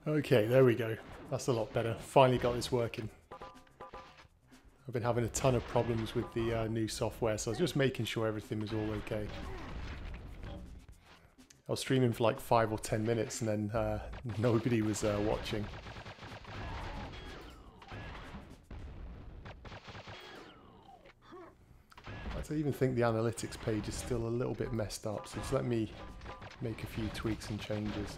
Okay, there we go. That's a lot better. Finally got this working. I've been having a ton of problems with the new software, so I was just making sure everything was all okay. I was streaming for like 5 or 10 minutes and then nobody was watching. I even think the analytics page is still a little bit messed up, so just let me make a few tweaks and changes.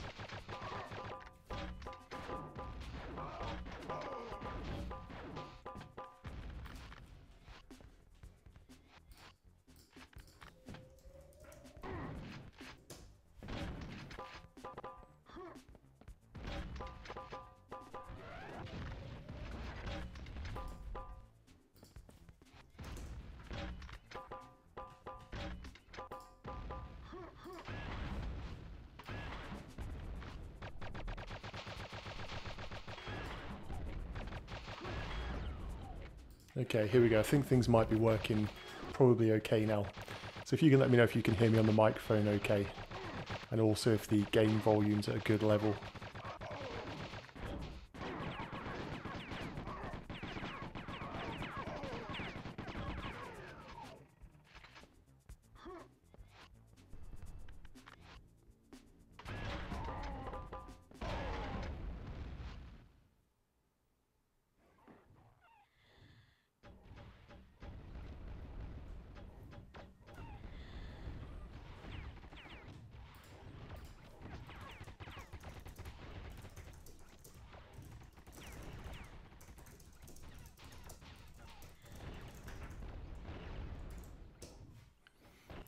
Okay, here we go. I think things might be working probably okay now. So if you can let me know if you can hear me on the microphone okay, and also if the game volume's at a good level.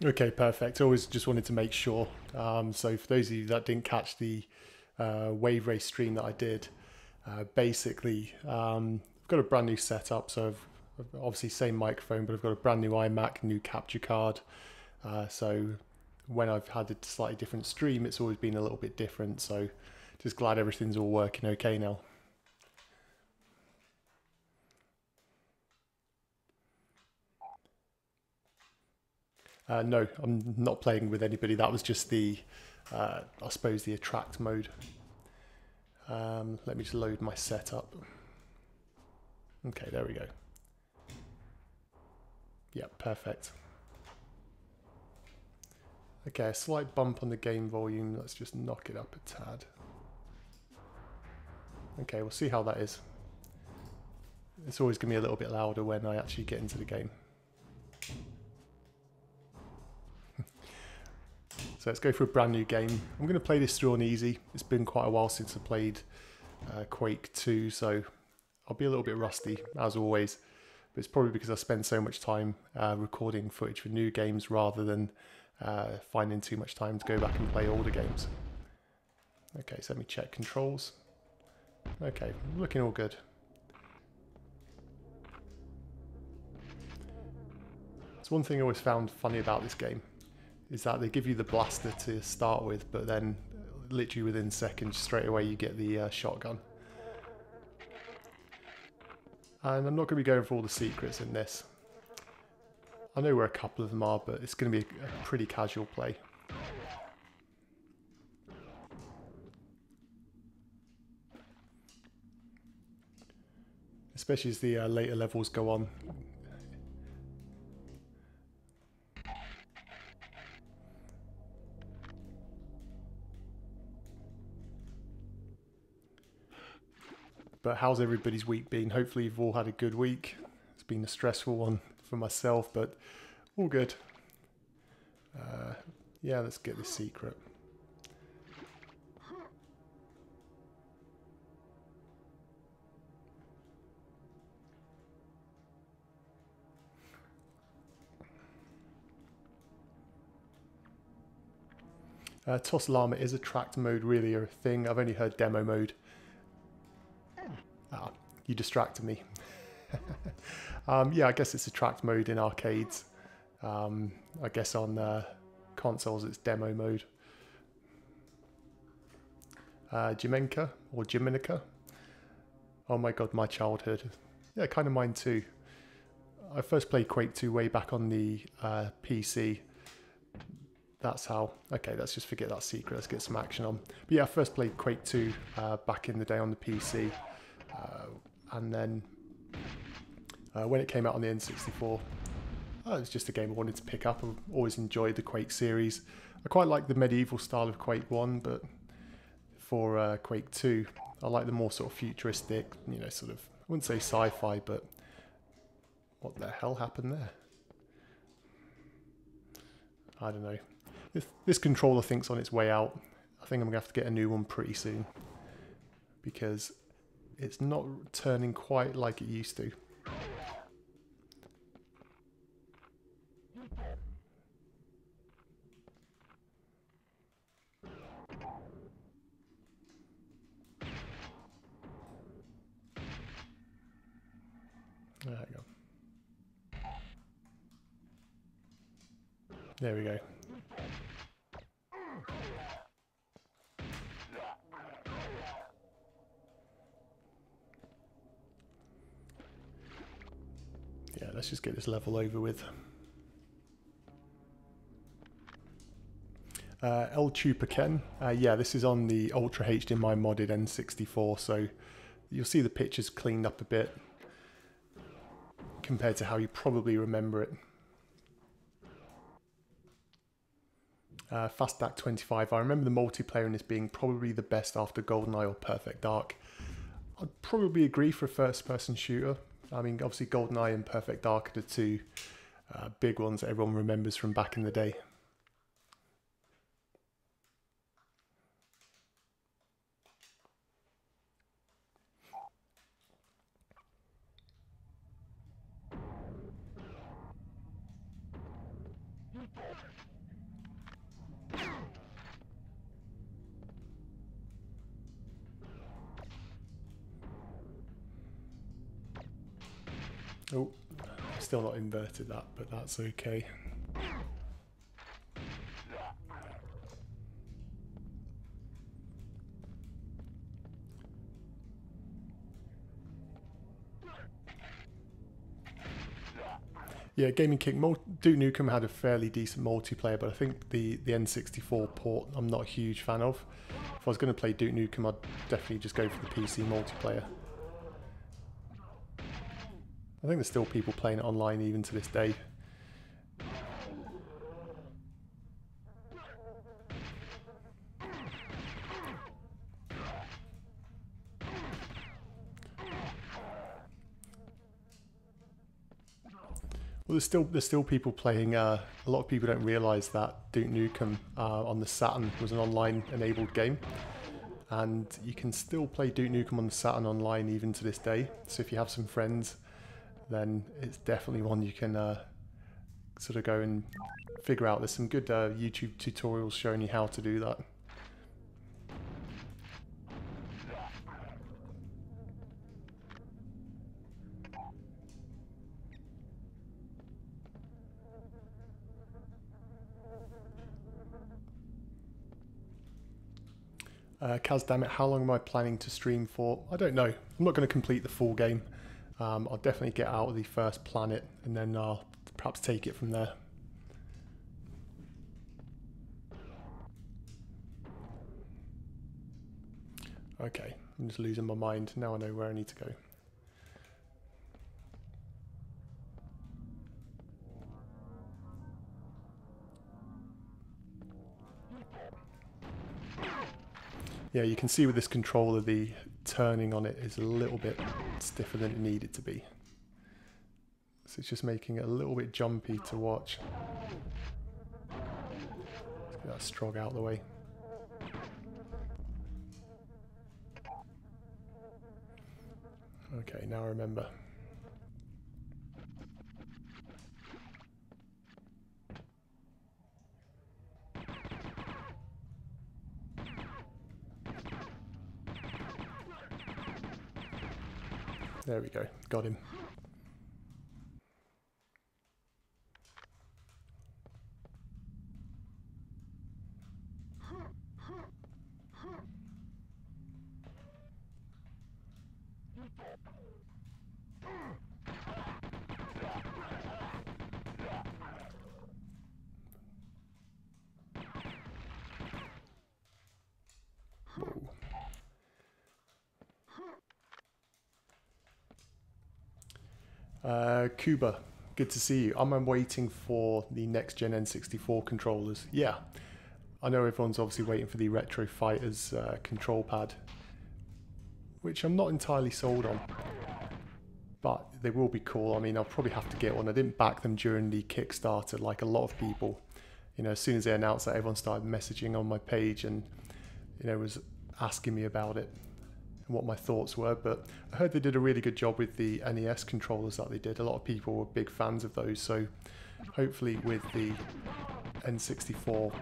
Okay, perfect. Always just wanted to make sure. So for those of you that didn't catch the wave race stream that I did, basically I've got a brand new setup. So I've obviously same microphone, but I've got a brand new iMac, new capture card. So when I've had a slightly different stream, it's always been a little bit different. So just glad everything's all working okay now. No, I'm not playing with anybody. That was just the, I suppose, the attract mode. Let me just load my setup. Okay, there we go. Yep, perfect. Okay, a slight bump on the game volume. Let's just knock it up a tad. Okay, we'll see how that is. It's always going to be a little bit louder when I actually get into the game. So let's go for a brand new game. I'm going to play this through on easy. It's been quite a while since I played Quake 2, so I'll be a little bit rusty, as always. But it's probably because I spend so much time recording footage for new games rather than finding too much time to go back and play older games. Okay, so let me check controls. Okay, looking all good. It's one thing I always found funny about this game, is that they give you the blaster to start with, but then literally within seconds straight away you get the shotgun. And I'm not going to be going for all the secrets in this. I know where a couple of them are, but it's going to be a pretty casual play. Especially as the later levels go on. But how's everybody's week been? Hopefully you've all had a good week. It's been a stressful one for myself, but all good. Yeah, let's get the secret. Toss Llama is attract mode really a thing? I've only heard demo mode. Ah, you distracted me. Yeah, I guess it's attract mode in arcades. I guess on consoles it's demo mode. Jimenka or Jimenica. Oh my god, my childhood. Yeah, kind of mine too. I first played Quake 2 way back on the PC. that's how. Okay, let's just forget that secret. Let's get some action on. But yeah, I first played Quake 2 back in the day on the PC. And then when it came out on the N64, it was just a game I wanted to pick up. I've always enjoyed the Quake series. I quite like the medieval style of Quake 1, but for Quake 2, I like the more sort of futuristic, you know, sort of, I wouldn't say sci-fi, but what the hell happened there? I don't know. This controller thinks on its way out. I think I'm going to have to get a new one pretty soon, because it's not turning quite like it used to. There we go. There we go. Yeah, let's just get this level over with. El Chupa Ken. Yeah, this is on the Ultra HDMI modded N64, so you'll see the pictures cleaned up a bit compared to how you probably remember it. Fast Act 25. I remember the multiplayer in this being probably the best after GoldenEye or Perfect Dark. I'd probably agree for a first-person shooter. I mean, obviously GoldenEye and Perfect Dark are the two big ones that everyone remembers from back in the day. Oh, still not inverted that, but that's okay. Yeah, Gaming Kick, Duke Nukem had a fairly decent multiplayer, but I think the N64 port I'm not a huge fan of. If I was going to play Duke Nukem, I'd definitely just go for the PC multiplayer. I think there's still people playing it online even to this day. Well, there's still people playing. A lot of people don't realise that Duke Nukem on the Saturn was an online enabled game, and you can still play Duke Nukem on the Saturn online even to this day. So if you have some friends, then it's definitely one you can sort of go and figure out. There's some good YouTube tutorials showing you how to do that. Kaz, damn it, how long am I planning to stream for? I don't know. I'm not going to complete the full game. I'll definitely get out of the first planet and then I'll perhaps take it from there. Okay, I'm just losing my mind. Now I know where I need to go. Yeah, you can see with this controller the turning on it is a little bit stiffer than it needed to be. So it's just making it a little bit jumpy to watch. Let's get that strog out of the way. Okay, now I remember. There we go, got him. Kuba, good to see you. I'm waiting for the next gen N64 controllers. Yeah, I know everyone's obviously waiting for the Retro Fighters control pad, which I'm not entirely sold on, but they will be cool. I mean, I'll probably have to get one. I didn't back them during the Kickstarter like a lot of people. You know, as soon as they announced that, everyone started messaging on my page and, you know, was asking me about it and what my thoughts were. But I heard they did a really good job with the NES controllers that they did. A lot of people were big fans of those, so hopefully with the N64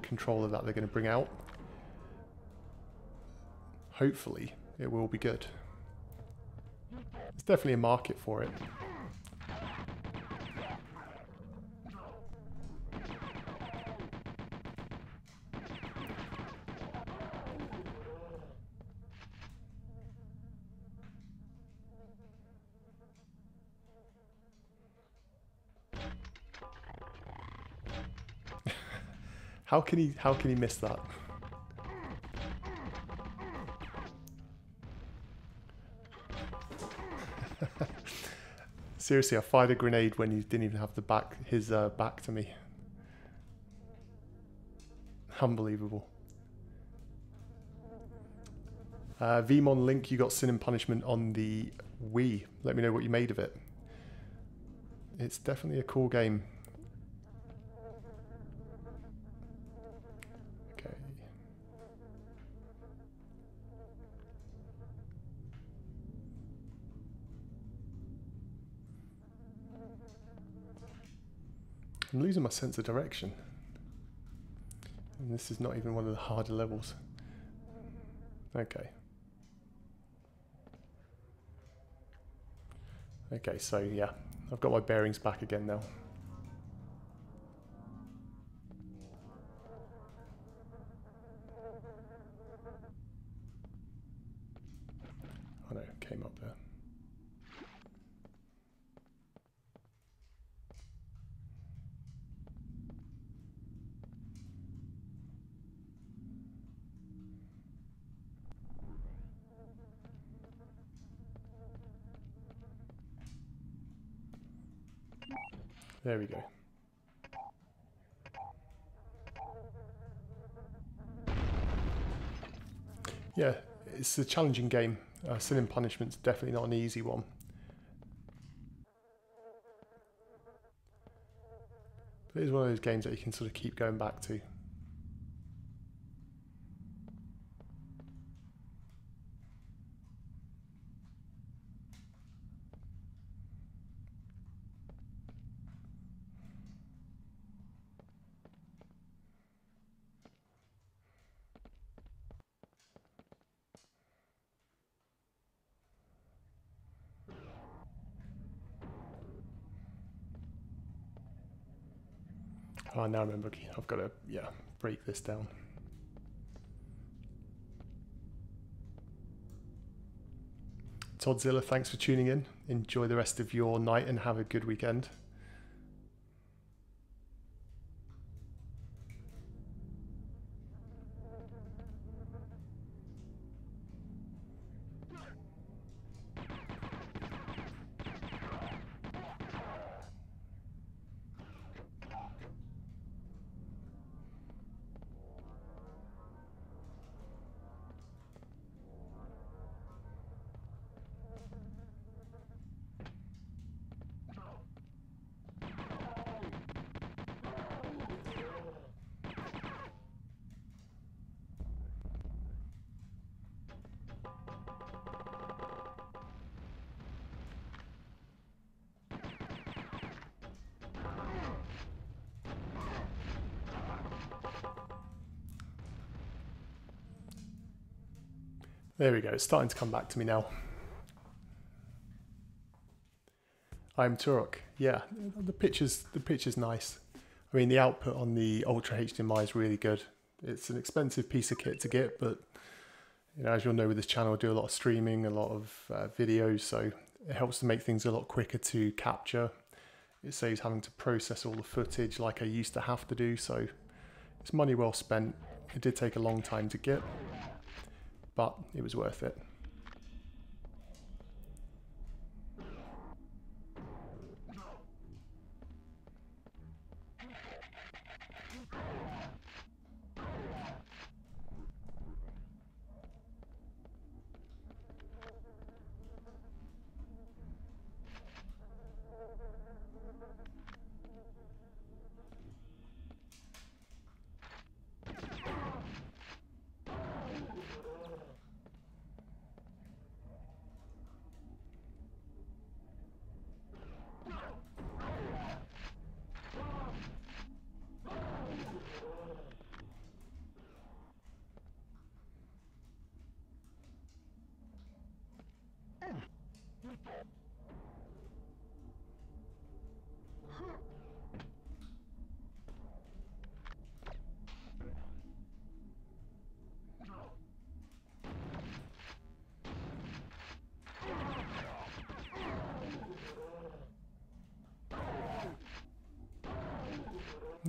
controller that they're going to bring out, hopefully it will be good. There's definitely a market for it. How can he miss that? Seriously, I fired a grenade when he didn't even have his back to me. Unbelievable. Vmon Link, you got Sin and Punishment on the Wii. Let me know what you made of it. It's definitely a cool game. Okay. I'm losing my sense of direction. And this is not even one of the harder levels. Okay. Okay, so yeah, I've got my bearings back again now. Oh no, it came up there. There we go. Yeah, it's a challenging game. Sin and Punishment's definitely not an easy one. But it is one of those games that you can sort of keep going back to. Oh, now I remember, I've got to, yeah, break this down. Toddzilla, thanks for tuning in. Enjoy the rest of your night and have a good weekend. There we go, it's starting to come back to me now. I'm Turok. Yeah, the picture's nice. I mean, the output on the Ultra HDMI is really good. It's an expensive piece of kit to get, but you know, as you'll know with this channel, I do a lot of streaming, a lot of videos, so it helps to make things a lot quicker to capture. It saves having to process all the footage like I used to have to do, so it's money well spent. It did take a long time to get, but it was worth it.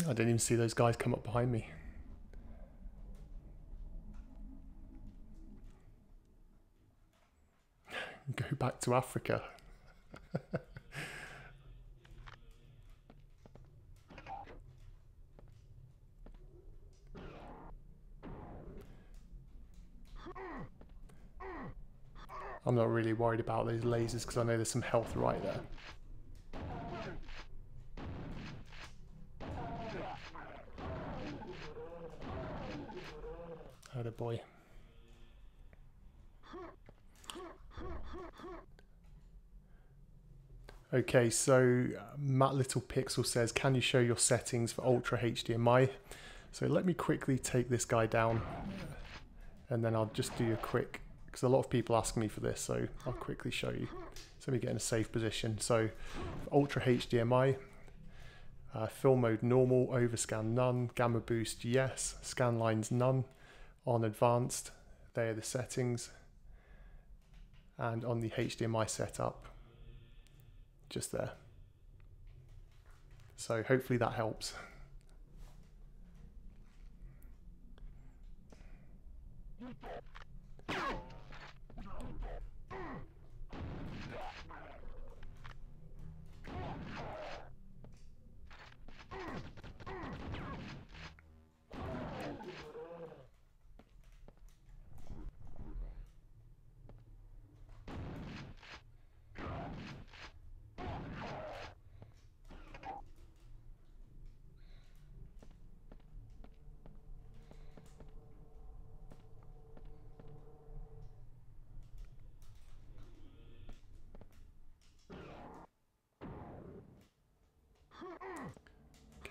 I didn't even see those guys come up behind me. Go back to Africa. I'm not really worried about those lasers because I know there's some health right there. Oh boy. Okay, so Matt Little Pixel says, can you show your settings for Ultra HDMI? So let me quickly take this guy down and then I'll just do a quick, because a lot of people ask me for this, so I'll quickly show you. So let me get in a safe position. So Ultra HDMI, film mode normal, overscan none, gamma boost yes, scan lines none, on advanced, they are the settings, and on the HDMI setup, just there. So hopefully that helps.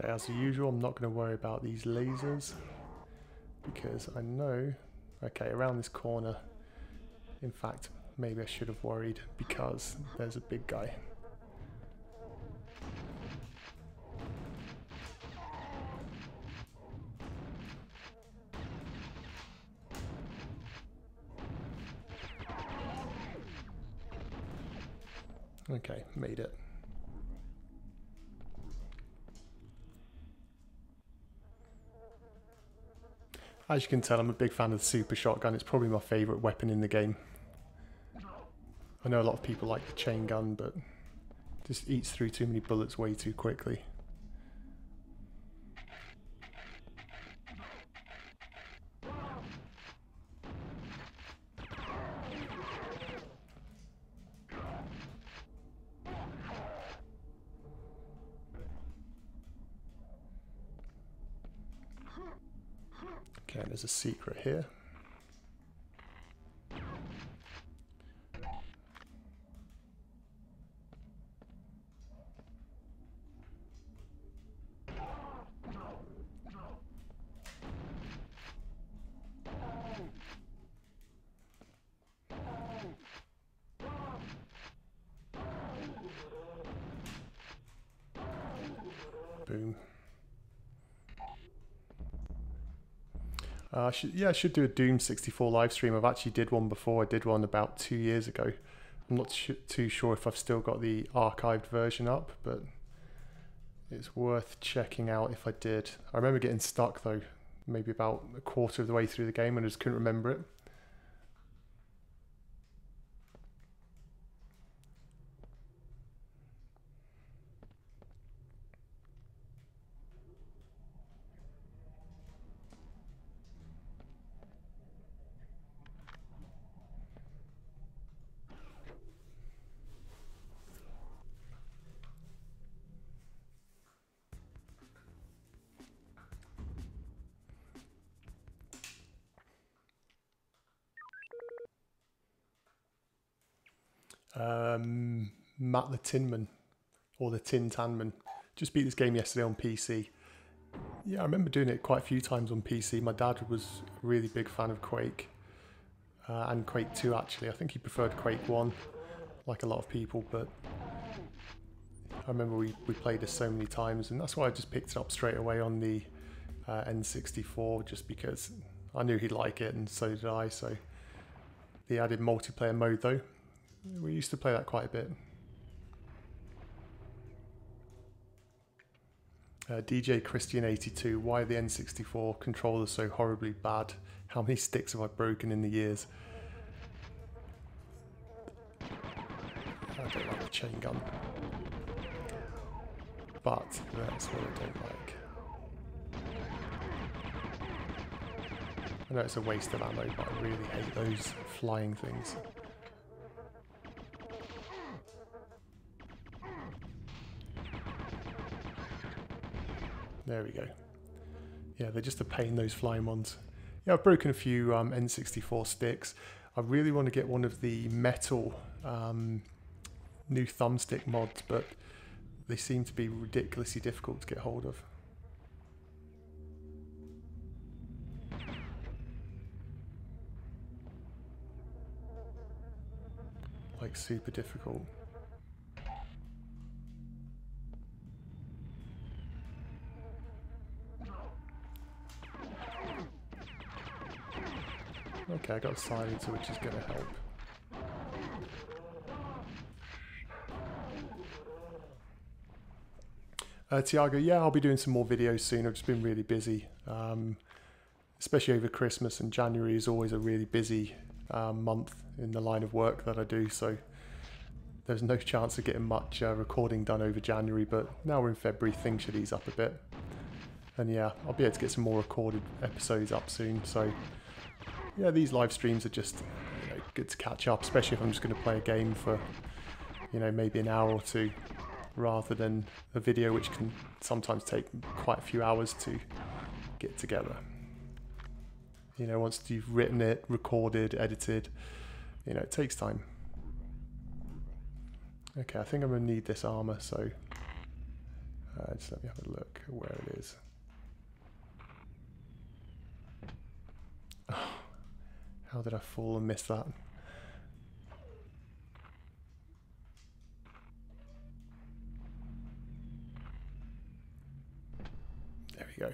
Okay, as usual, I'm not going to worry about these lasers because I know, okay, around this corner, in fact, maybe I should have worried because there's a big guy. Okay, made it. As you can tell, I'm a big fan of the super shotgun. It's probably my favourite weapon in the game. I know a lot of people like the chain gun, but it just eats through too many bullets way too quickly. Okay, there's a secret here. Boom. I should do a Doom 64 live stream. I've actually did one before. I did one about 2 years ago. I'm not too sure if I've still got the archived version up, but it's worth checking out if I did. I remember getting stuck though, maybe about a quarter of the way through the game and I just couldn't remember it. Matt the Tinman, or the Tin Tanman, just beat this game yesterday on PC. Yeah, I remember doing it quite a few times on PC. My dad was a really big fan of Quake, and Quake 2 actually. I think he preferred Quake 1. like a lot of people, but I remember we played this so many times, and that's why I just picked it up straight away on the N64, just because I knew he'd like it, and so did I. So the added multiplayer mode, though, we used to play that quite a bit. DJ Christian 82, why the N64 controller so horribly bad? How many sticks have I broken in the years? I don't like the chain gun, but that's what I don't like. I know it's a waste of ammo, but I really hate those flying things. There we go. Yeah, they're just a pain, those flying ones. Yeah, I've broken a few N64 sticks. I really want to get one of the metal new thumbstick mods, but they seem to be ridiculously difficult to get hold of. Like super difficult. Okay, I got a silencer, which is going to help. Tiago, yeah, I'll be doing some more videos soon. I've just been really busy, especially over Christmas, and January is always a really busy month in the line of work that I do, so there's no chance of getting much recording done over January, but now we're in February, things should ease up a bit. And yeah, I'll be able to get some more recorded episodes up soon, so yeah, these live streams are just, you know, good to catch up, especially if I'm just going to play a game for, you know, maybe an hour or two, rather than a video which can sometimes take quite a few hours to get together. You know, once you've written it, recorded, edited, you know, it takes time. Okay, I think I'm going to need this armor, so just let me have a look at where it is. Oh, how did I fall and miss that? There we go.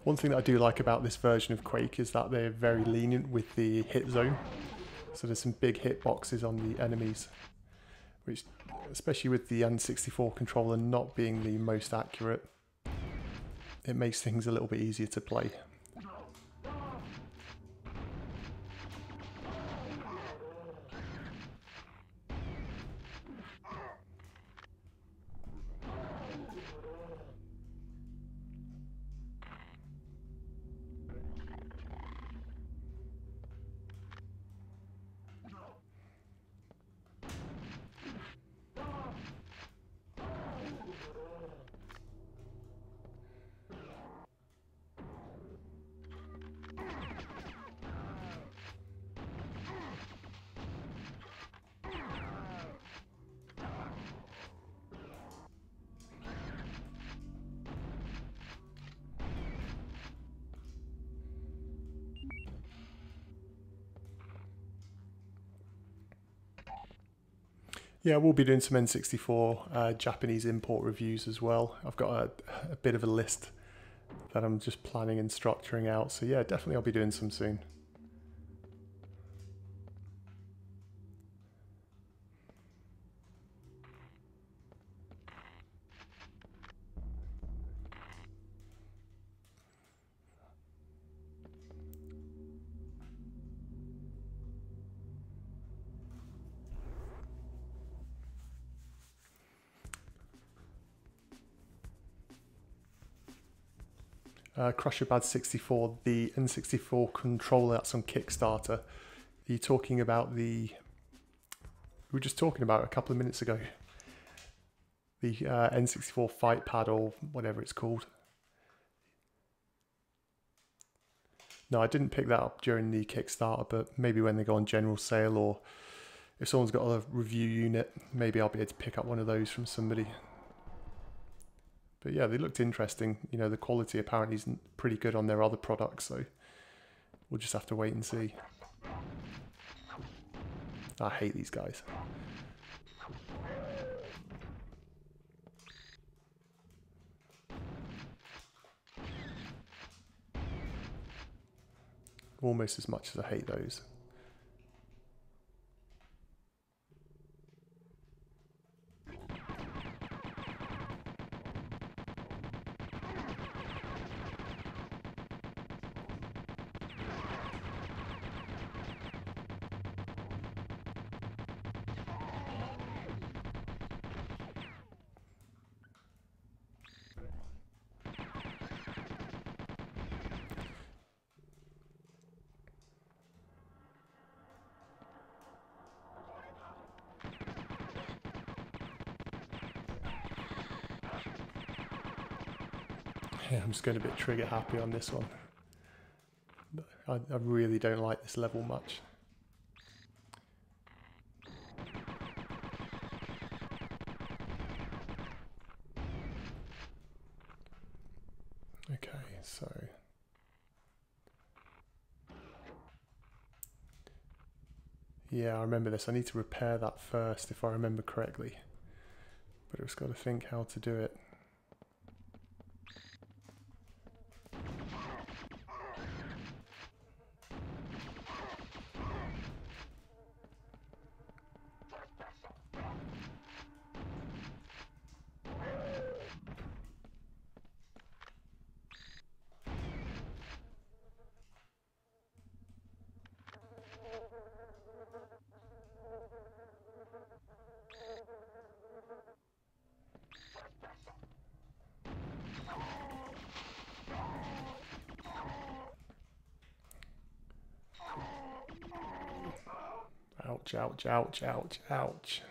One thing that I do like about this version of Quake is that they're very lenient with the hit zone. So there's some big hit boxes on the enemies, which, especially with the N64 controller not being the most accurate, it makes things a little bit easier to play. Yeah, we'll be doing some N64 Japanese import reviews as well. I've got a bit of a list that I'm just planning and structuring out. So yeah, definitely I'll be doing some soon. Crusher Bad 64, the N64 controller that's on Kickstarter. Are you talking about the... We were just talking about it a couple of minutes ago. The N64 Fight Pad, or whatever it's called. No, I didn't pick that up during the Kickstarter, but maybe when they go on general sale, or if someone's got a review unit, maybe I'll be able to pick up one of those from somebody. But yeah, they looked interesting. You know, the quality apparently isn't pretty good on their other products, so we'll just have to wait and see. I hate these guys. Almost as much as I hate those. Yeah, I'm just going a bit trigger happy on this one. I really don't like this level much. Okay, so yeah, I remember this. I need to repair that first if I remember correctly. But I've just got to think how to do it. Ouch, ouch, ouch, ouch, ouch.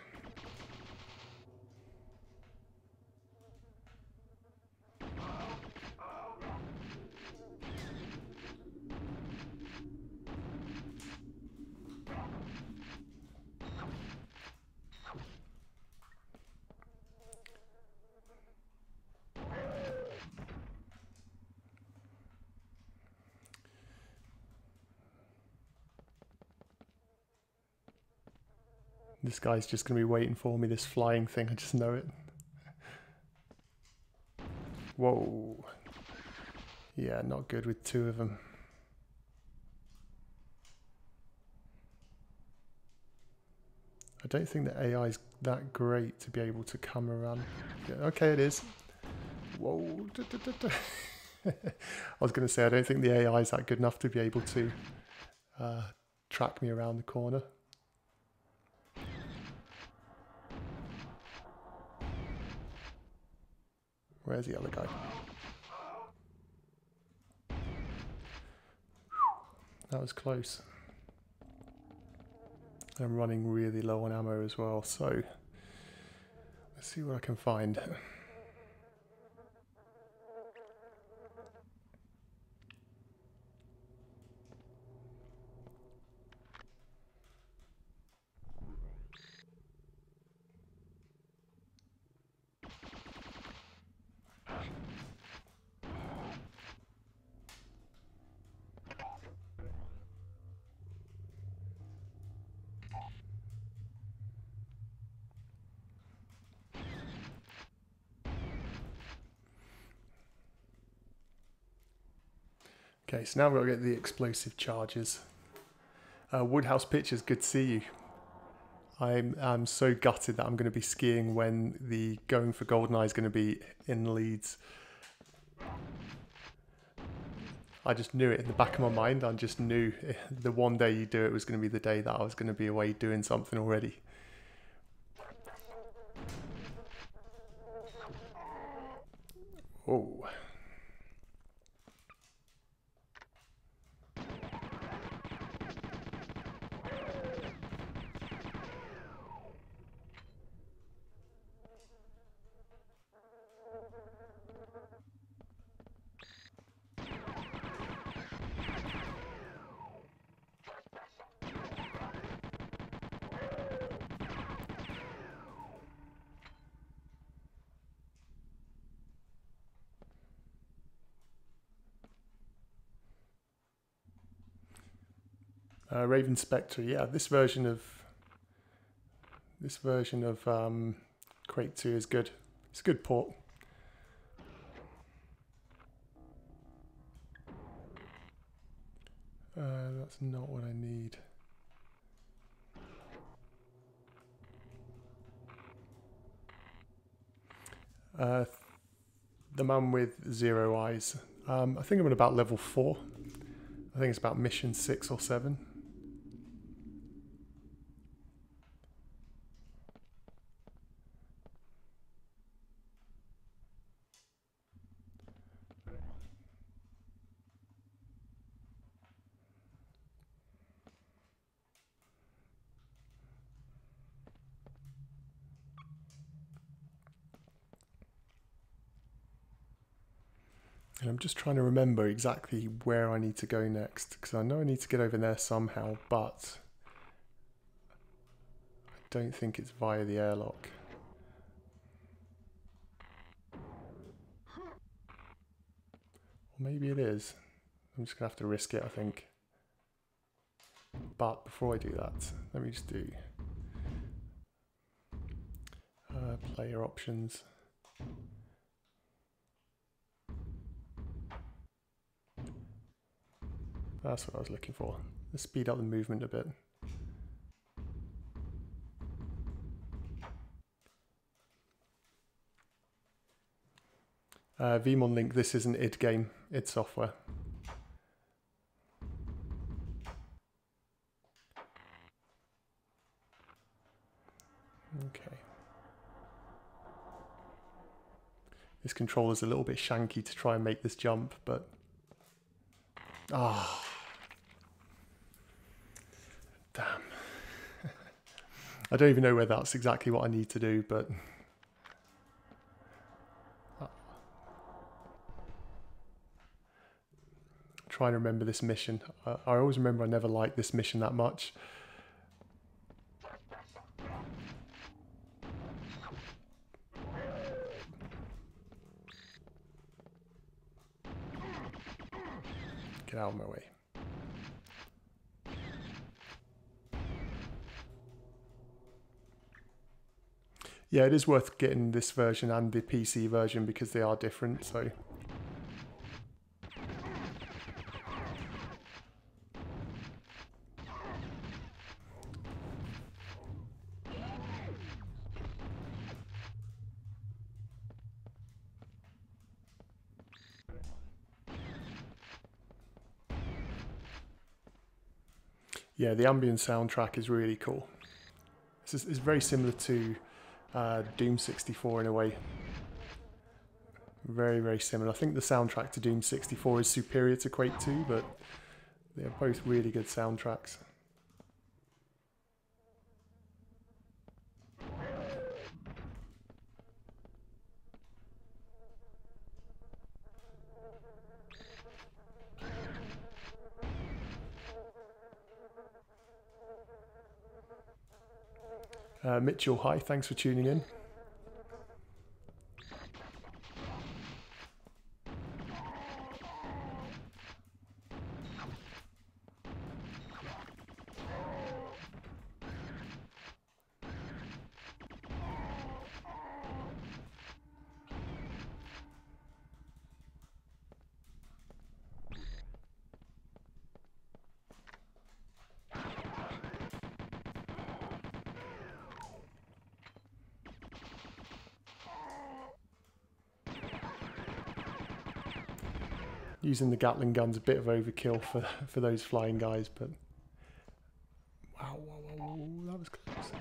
This guy's just going to be waiting for me, this flying thing, I just know it. Whoa. Yeah, not good with two of them. I don't think the AI is that great to be able to come around. Yeah, okay, it is. Whoa. I was going to say, I don't think the AI is that good enough to be able to track me around the corner. Where's the other guy? That was close. I'm running really low on ammo as well, so let's see what I can find. Okay, so now we've got to get the explosive charges. Woodhouse Pictures, good to see you. I'm so gutted that I'm going to be skiing when the Going for GoldenEye is going to be in Leeds. I just knew it in the back of my mind. I just knew the one day you do it was going to be the day that I was going to be away doing something already. Oh. Raven Spectre, yeah, this version of Quake 2 is good. It's a good port. That's not what I need. The man with 0 eyes. I think I'm at about level 4. I think it's about mission 6 or 7. And I'm just trying to remember exactly where I need to go next, because I know I need to get over there somehow, but I don't think it's via the airlock. Or maybe it is. I'm just going to have to risk it, I think. But before I do that, let me just do player options. That's what I was looking for. Let's speed up the movement a bit. Vmon Link, this isn't id game, id software. Okay. This controller's a little bit shanky to try and make this jump, but... Ah. Damn. I don't even know whether that's exactly what I need to do, but... Trying to remember this mission. I always remember I never liked this mission that much. Get out of my way. Yeah, it is worth getting this version and the PC version because they are different, so... Yeah, the ambient soundtrack is really cool. It's very similar to Doom 64 in a way. Very, very similar. I think the soundtrack to Doom 64 is superior to Quake 2, but they're both really good soundtracks. Mitchell, hi, thanks for tuning in. Using the Gatling gun's a bit of overkill for those flying guys, but wow, that was close.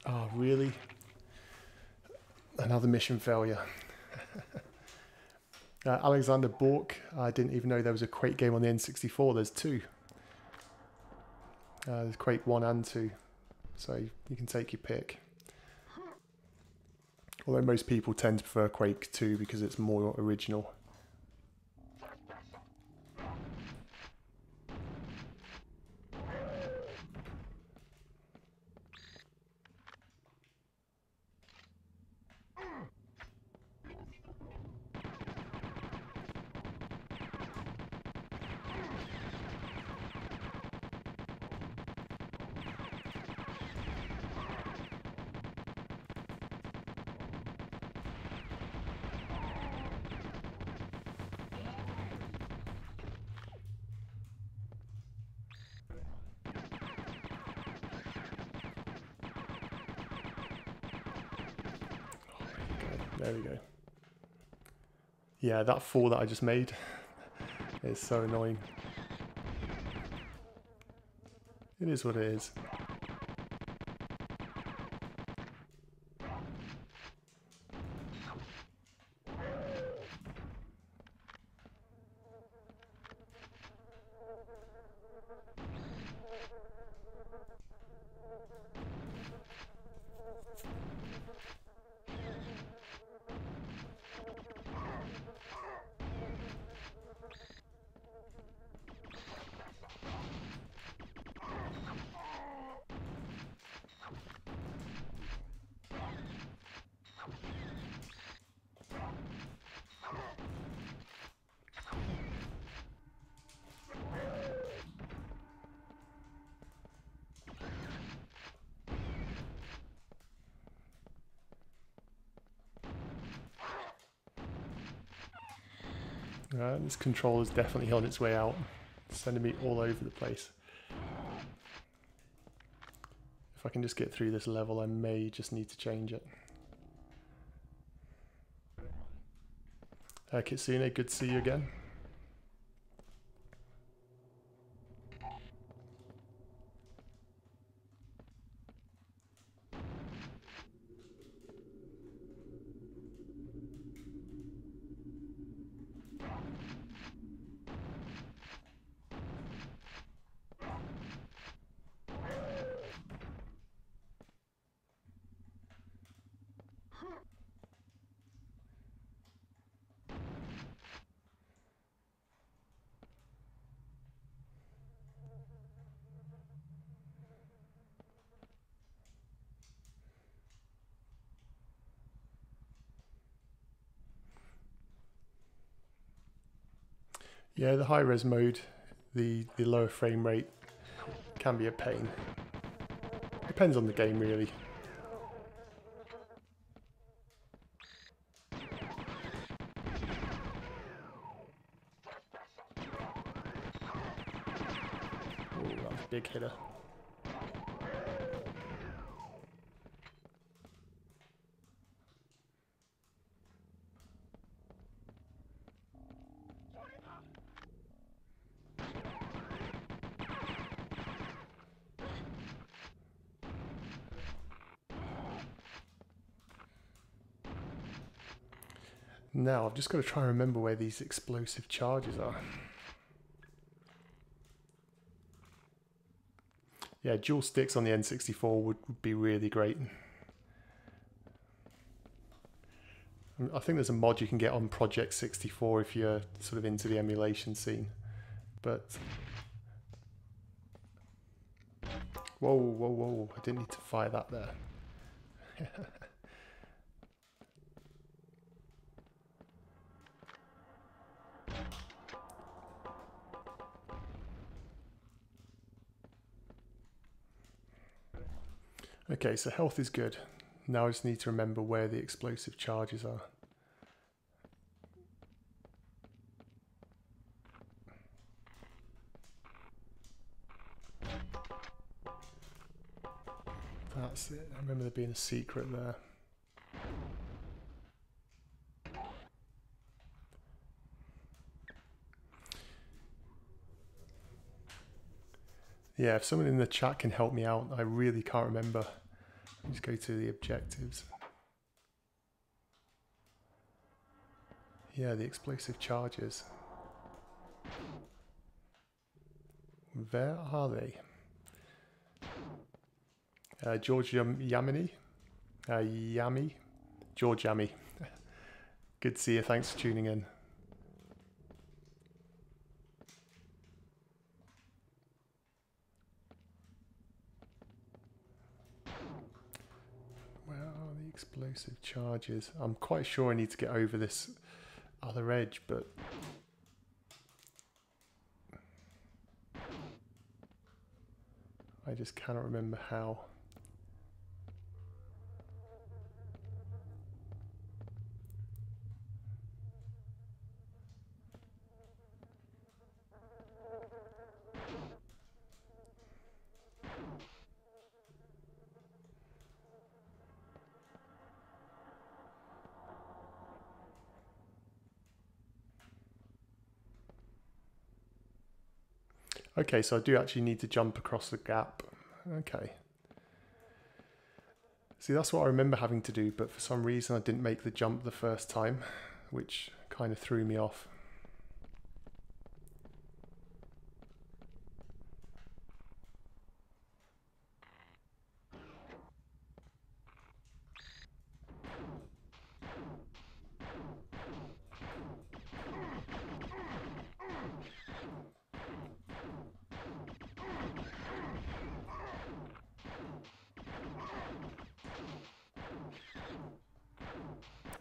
Oh, really? Another mission failure. Alexander Bork, I didn't even know there was a Quake game on the N64. There's 2. There's Quake 1 and 2, so you can take your pick. Although most people tend to prefer Quake 2 because it's more original. There we go. Yeah, that fall that I just made is so annoying. It is what it is. This controller's definitely on its way out, sending me all over the place. If I can just get through this level, I may just need to change it. Kitsune, good to see you again. Yeah, the high-res mode, the lower frame rate can be a pain. Depends on the game, really. Oh, that was a big hitter. Now, I've just got to try and remember where these explosive charges are. Yeah, dual sticks on the N64 would be really great. I think there's a mod you can get on Project 64 if you're sort of into the emulation scene. But... Whoa, whoa, whoa, I didn't need to fire that there. Okay, so health is good. Now I just need to remember where the explosive charges are. That's it. I remember there being a secret there. Yeah, if someone in the chat can help me out, I really can't remember. Just go to the objectives. Yeah, the explosive charges. Where are they? George Yamini? Yami? George Yami. Good to see you, thanks for tuning in. Where are the explosive charges? I'm quite sure I need to get over this other edge, but... I just cannot remember how. Okay, so I do actually need to jump across the gap. Okay. See, that's what I remember having to do, but for some reason I didn't make the jump the first time, which kind of threw me off.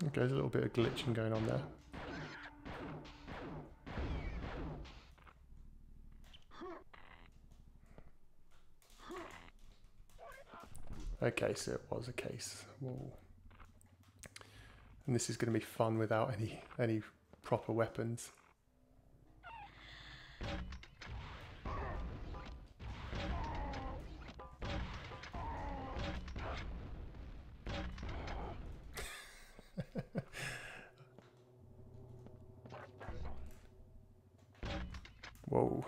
Okay, there's a little bit of glitching going on there. Okay, so it was a case. Whoa. And this is going to be fun without any proper weapons. Whoa.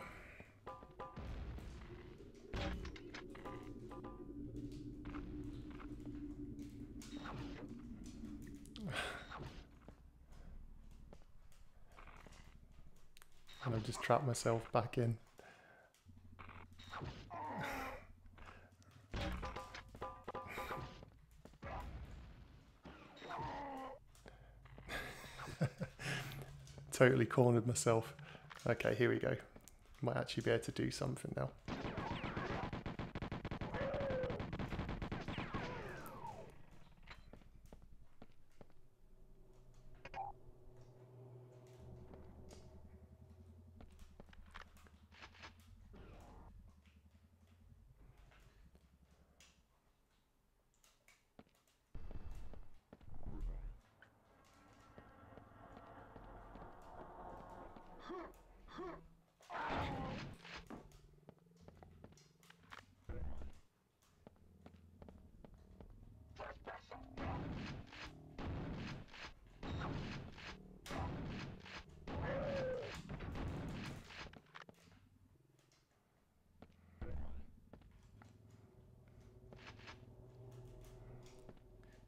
And I've just trapped myself back in. Totally cornered myself. Okay, here we go. Might actually be able to do something now.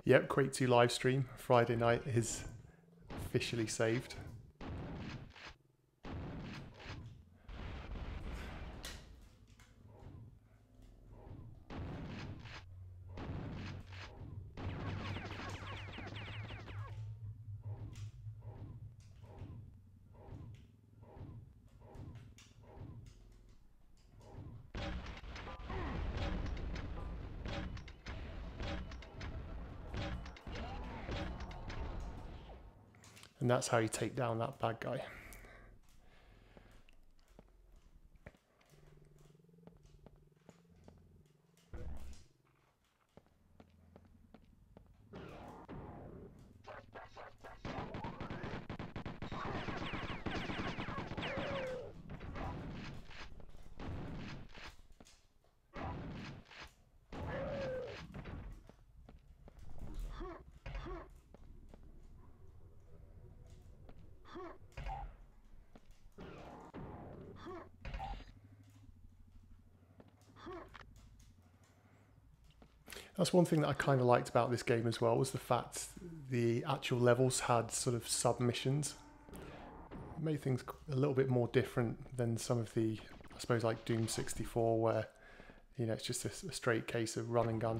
Yep, Quake 2 live stream Friday night is officially saved. And that's how you take down that bad guy. That's one thing that I kind of liked about this game as well, was the fact the actual levels had sort of submissions. It made things a little bit more different than some of the, I suppose, like Doom 64, where, you know, it's just a straight case of run and gun.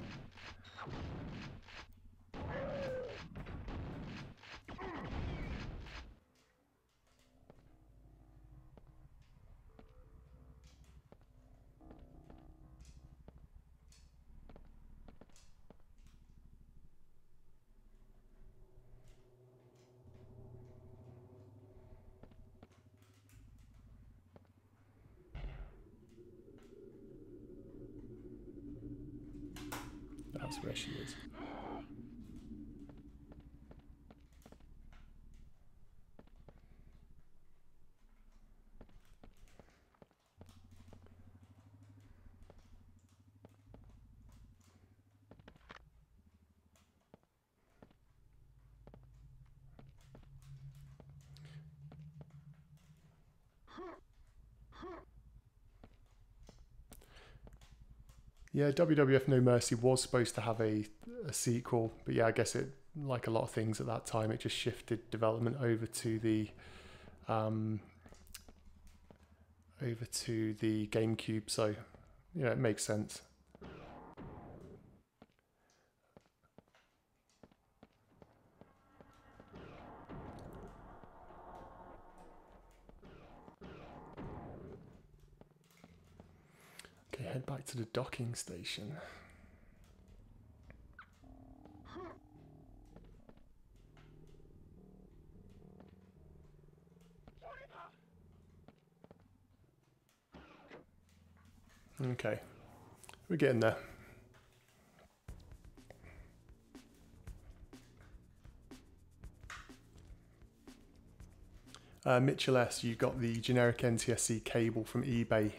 That's where she is. Yeah, WWF No Mercy was supposed to have a sequel, but yeah, I guess it, like a lot of things at that time, it just shifted development over to the GameCube. So you know, it makes sense. Okay, head back to the docking station. Okay, we're getting there. Mitchell S, you got the generic NTSC cable from eBay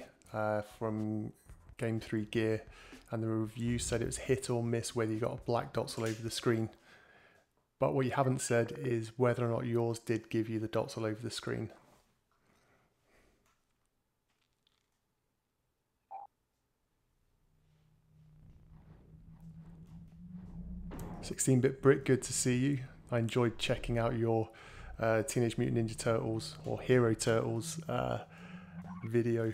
from Game 3 Gear, and the review said it was hit or miss whether you got black dots all over the screen. But what you haven't said is whether or not yours did give you the dots all over the screen. "16-bit Brit, good to see you. I enjoyed checking out your Teenage Mutant Ninja Turtles or Hero Turtles video.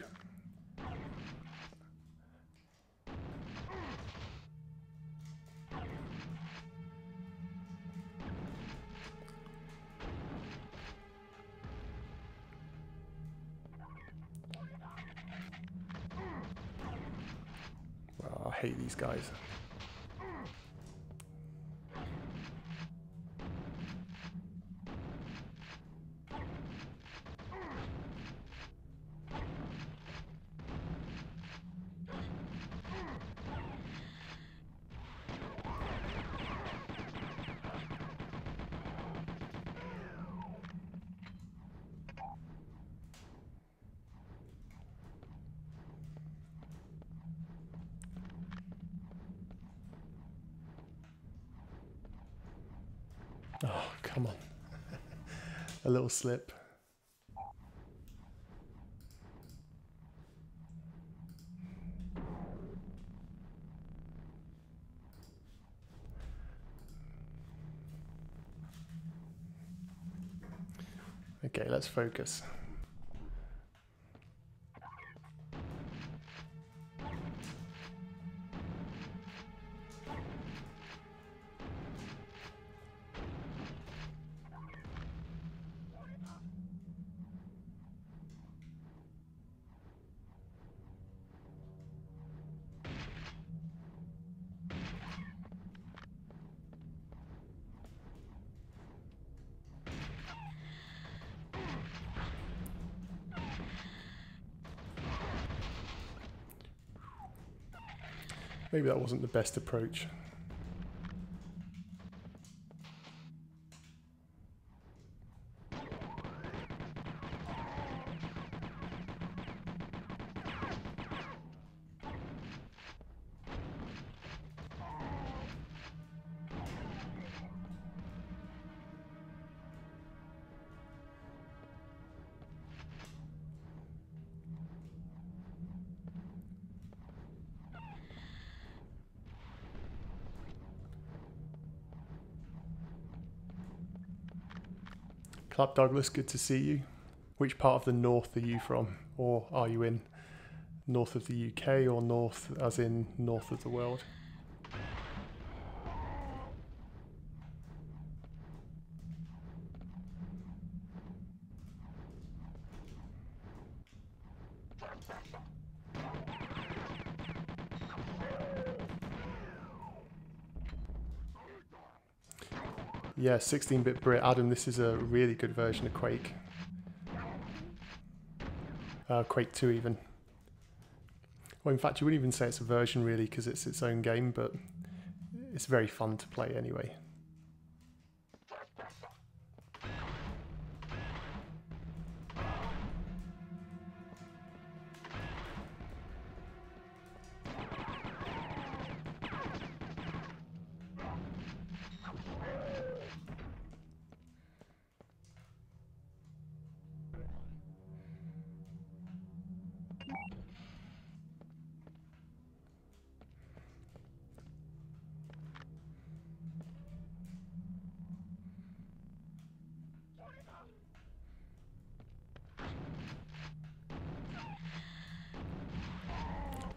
Well, I hate these guys. Oh, come on. A little slip. Okay, let's focus. Maybe that wasn't the best approach. Clap Douglas, good to see you. Which part of the north are you from? Or are you in north of the UK or north as in north of the world? Yeah, 16-bit Brit. Adam, this is a really good version of Quake. Quake 2 even. Well, in fact, you wouldn't even say it's a version really because it's its own game, but it's very fun to play anyway.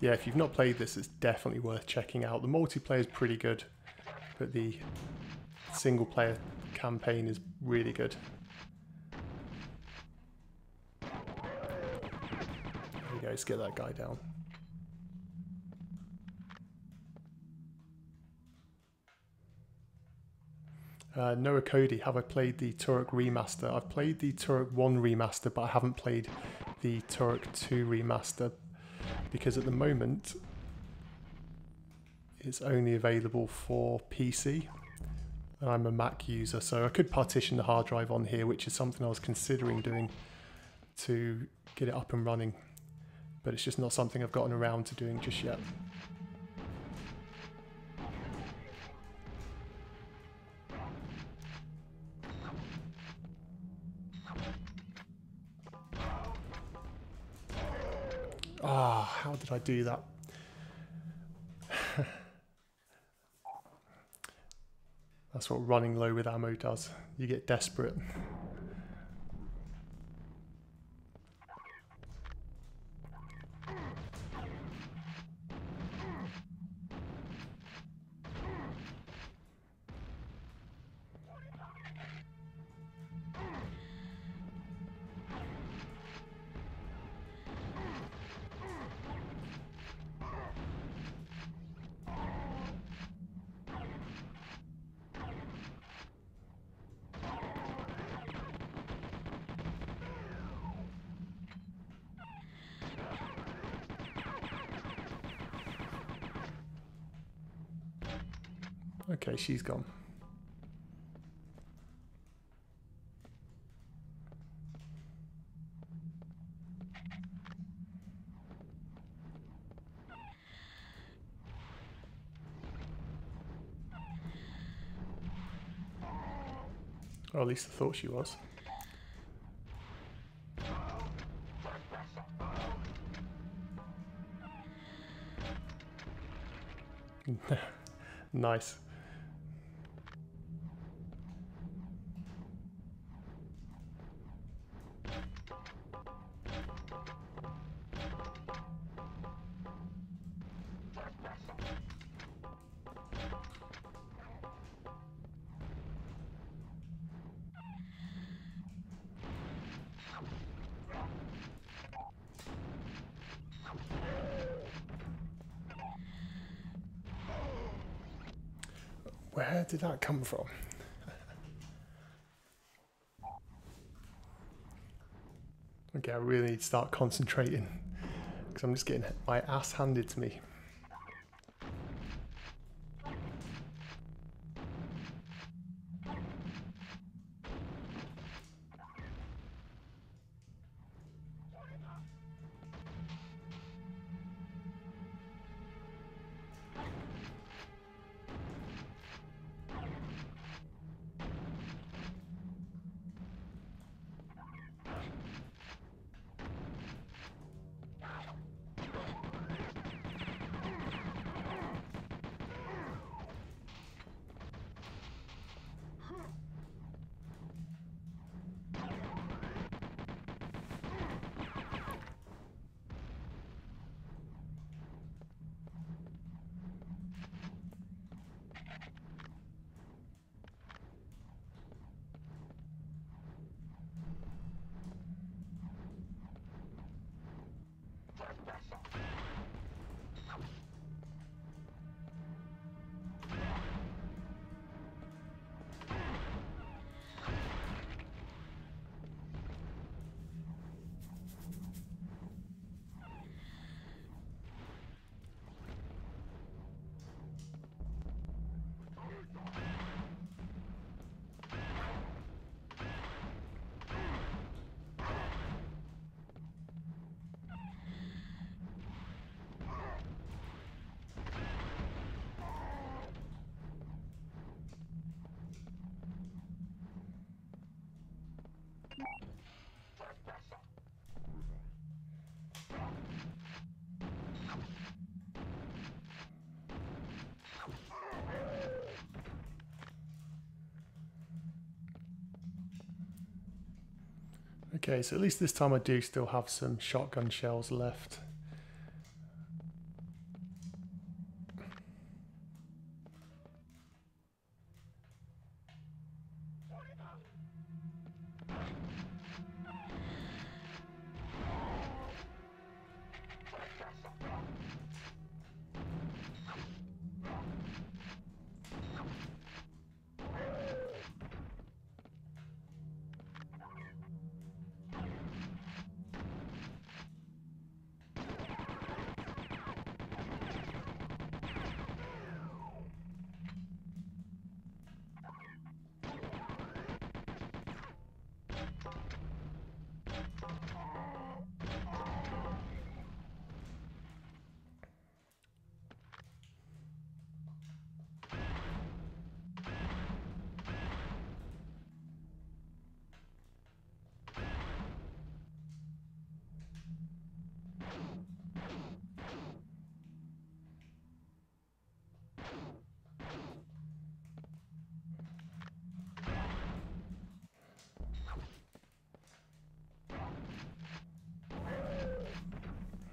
Yeah, if you've not played this, it's definitely worth checking out. The multiplayer is pretty good, but the single player campaign is really good. There we go, let's get that guy down. Noah Cody, have I played the Turok remaster? I've played the Turok 1 remaster, but I haven't played the Turok 2 remaster because at the moment it's only available for PC and I'm a Mac user, so I could partition the hard drive on here, which is something I was considering doing to get it up and running, but it's just not something I've gotten around to doing just yet. Ah, how did I do that? That's what running low with ammo does. You get desperate. Okay, she's gone. Or at least I thought she was. Nice. Where did that come from? Okay, I really need to start concentrating because I'm just getting my ass handed to me. Okay, so at least this time I do still have some shotgun shells left.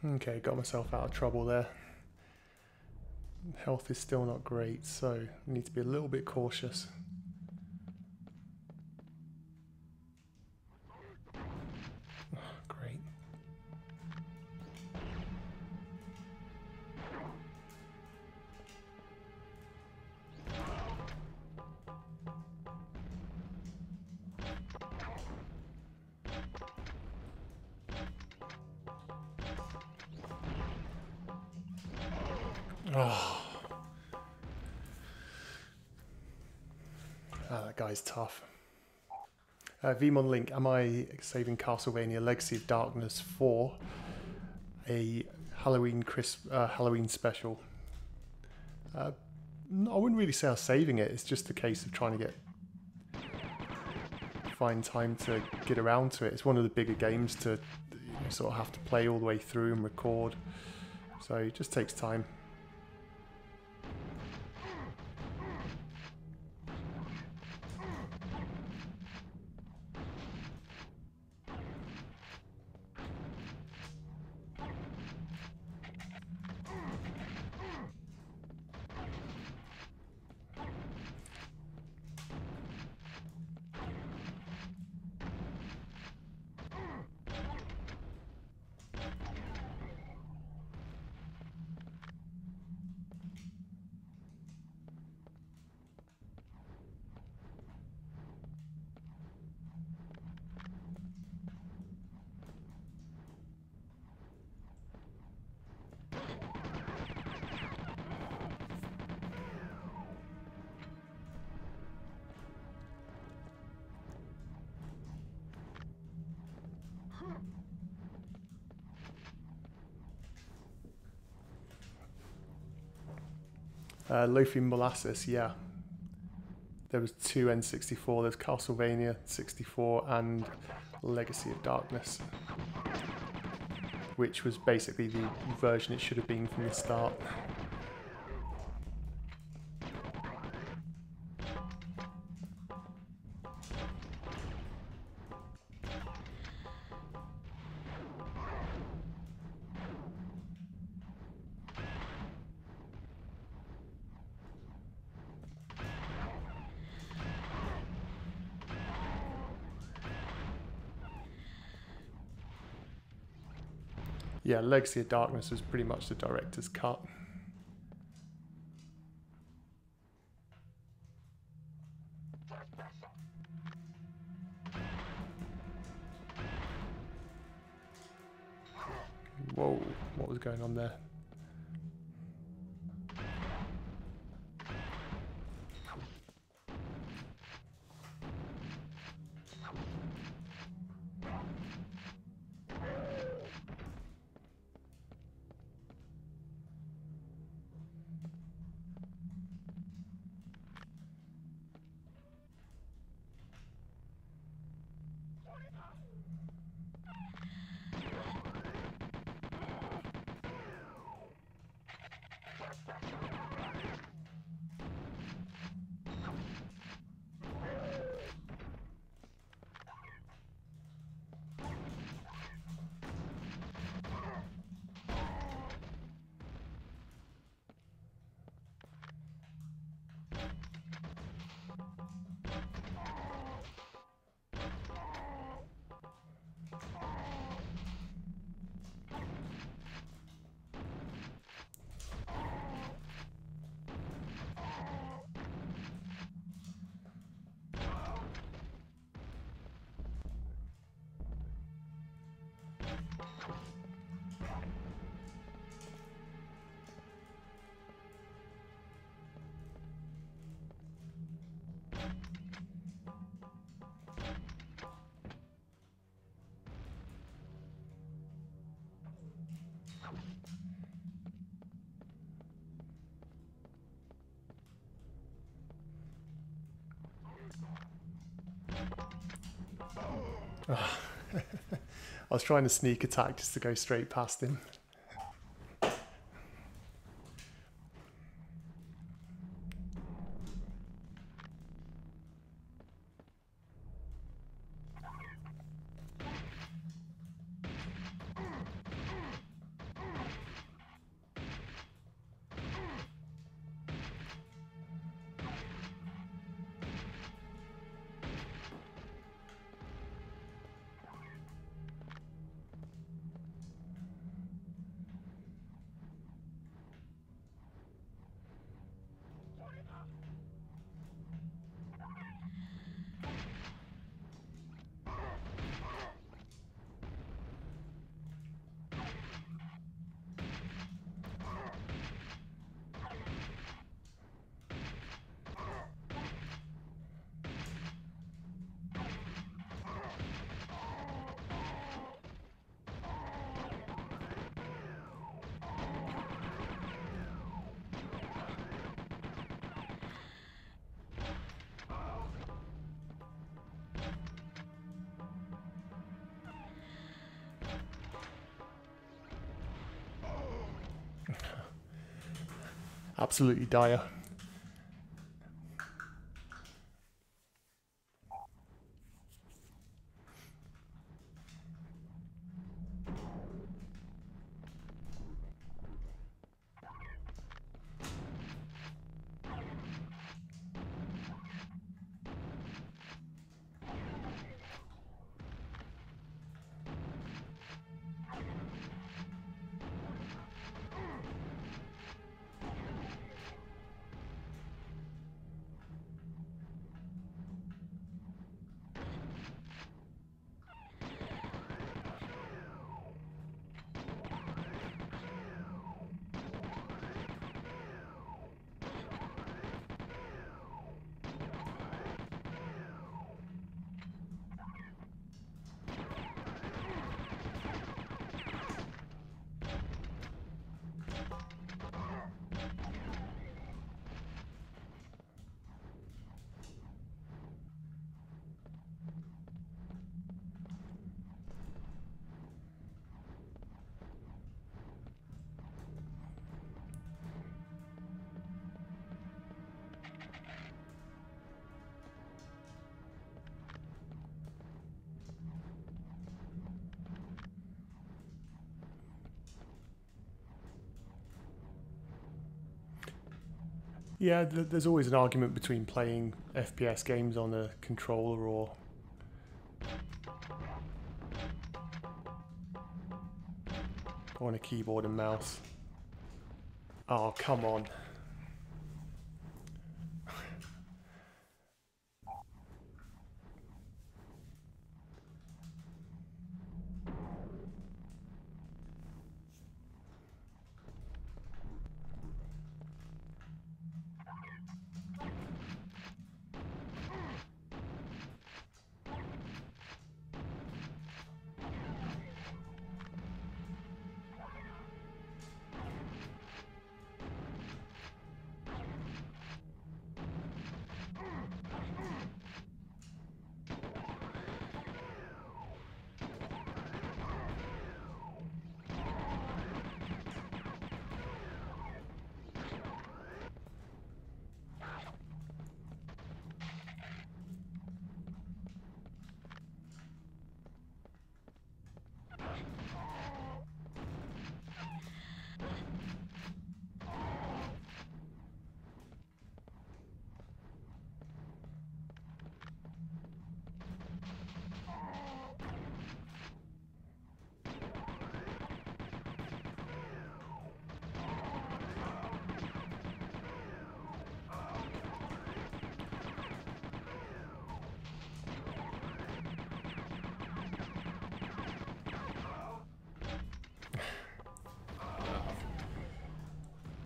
Okay, got myself out of trouble there. Health is still not great, so I need to be a little bit cautious. Oh, great. Oh. That guy's tough. Vmon Link, am I saving Castlevania Legacy of Darkness for a Halloween Halloween special? No, I wouldn't really say I'm saving it. It's just a case of trying to find time to get around to it. It's one of the bigger games to sort of have to play all the way through and record, so it just takes time. Loafing Molasses, yeah. There was two N64. There's Castlevania 64 and Legacy of Darkness, which was basically the version it should have been from the start. Yeah, Legacy of Darkness was pretty much the director's cut. Whoa, what was going on there? I was trying to sneak attack just to go straight past him. Absolutely dire. Yeah, there's always an argument between playing FPS games on a controller or on a keyboard and mouse. Oh, come on.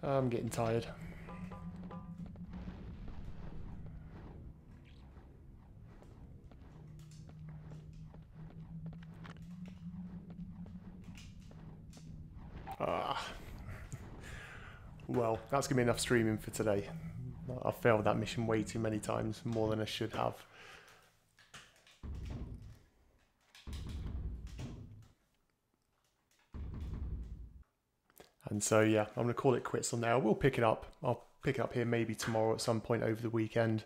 I'm getting tired. Well, that's going to be enough streaming for today. I've failed that mission way too many times, more than I should have. And so, yeah, I'm going to call it quits on there. I will pick it up. I'll pick it up here maybe tomorrow at some point over the weekend.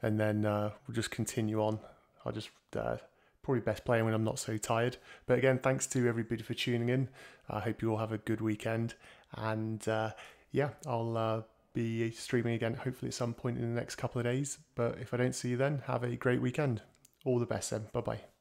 And then we'll just continue on. I'll just probably best playing when I'm not so tired. But again, thanks to everybody for tuning in. I hope you all have a good weekend. And yeah, I'll be streaming again hopefully at some point in the next couple of days. But if I don't see you then, have a great weekend. All the best then. Bye-bye.